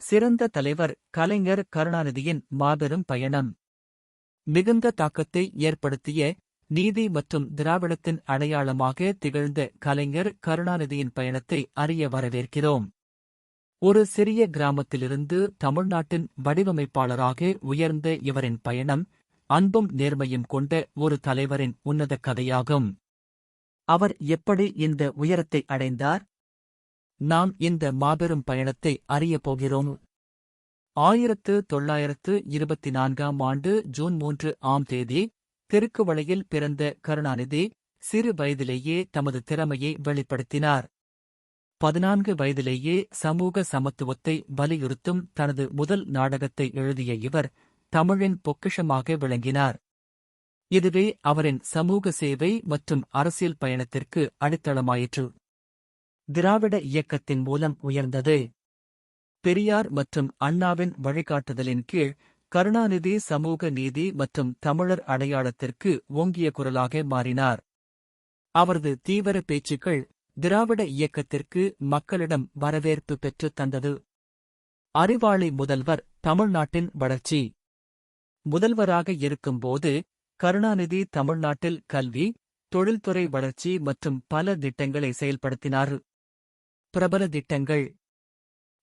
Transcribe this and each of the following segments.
சிறந்த தலைவர் கலைஞர் கருணாநிதியின் மாபெரும் பயணம். மிகுந்த தாக்கத்தை ஏற்படுத்திய, நீதி மற்றும் திராவிடத்தின் அடையாளமாக திகழ்ந்த கலைஞர் கருணாநிதியின் பயணத்தை அறிய வரவேற்கிறோம். ஒரு சிறிய கிராமத்திலிருந்து தமிழ்நாட்டின் வடிவமைப்பாளராக உயர்ந்த இவரின் பயணம், அன்பும் நேர்மையும் கொண்ட ஒரு தலைவரின் உன்னத கதையாகும். அவர் எப்படி இந்த உயரத்தை அடைந்தார்? நாம் இந்த மாபெரும் பயணத்தை அறியப் போகிறோம். 1924ஆம் ஆண்டு ஜூன் 3ஆம் தேதி திருக்குவளையில் பிறந்த கருணாநிதி சிறு வயதிலேயே தமது திறமையை வெளிப்படுத்தினார். 14 வயதிலேயே சமூக சமத்துவத்தை வலியுறுத்தும் தனது முதல் நாடகத்தை எழுதிய இவர் தமிழின் பொக்கிஷமாக விளங்கினார். இதுவே அவரின் சமூக சேவை மற்றும் அரசியல் பயணத்திற்கு அடித்தளமாயிற்று. திராவிட இயக்கத்தின் மூலம் உயர்ந்தது. பெரியார் மற்றும் அண்ணாவின் வழிகாட்டுதலின் கீழ் கருணாநிதி சமூக நீதி மற்றும் தமிழர் அடையாளத்திற்கு ஓங்கிய குரலாக மாறினார். அவரது தீவிர பேச்சுக்கள் திராவிட இயக்கத்திற்கு மக்களிடம் வரவேற்பு பெற்றுத் தந்தது. அறிவாளி முதல்வர் தமிழ்நாட்டின் வளர்ச்சி. முதல்வராக இருக்கும்போது கருணாநிதி தமிழ்நாட்டில் கல்வி, தொழில்துறை வளர்ச்சி மற்றும் பல திட்டங்களை செயல்படுத்தினார். பிரபல திட்டங்கள்: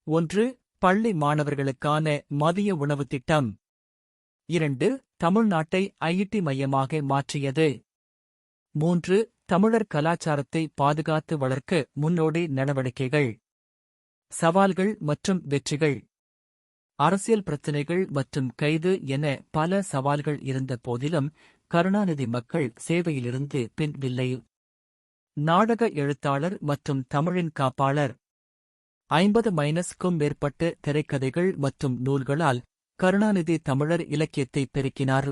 1. பள்ளி மாணவர்களுக்கான மதிய உணவு திட்டம். 2. தமிழ்நாட்டை ஐடி மையமாக மாற்றியது. 3. தமிழர் கலாச்சாரத்தை பாதுகாத்து வளர்க்க முன்னோடி நடவடிக்கைகள். சவால்கள் மற்றும் வெற்றிகள். அரசியல் பிரச்சினைகள் மற்றும் கைது என பல சவால்கள் இருந்த போதிலும் கருணாநிதி மக்கள் சேவையிலிருந்து பின்வில்லை. நாடக எழுத்தாளர் மற்றும் தமிழின் காப்பாளர். 50-க்கும் மேற்பட்ட திரைக்கதைகள் மற்றும் நூல்களால் கருணாநிதி தமிழர் இலக்கியத்தை பெருக்கினார்.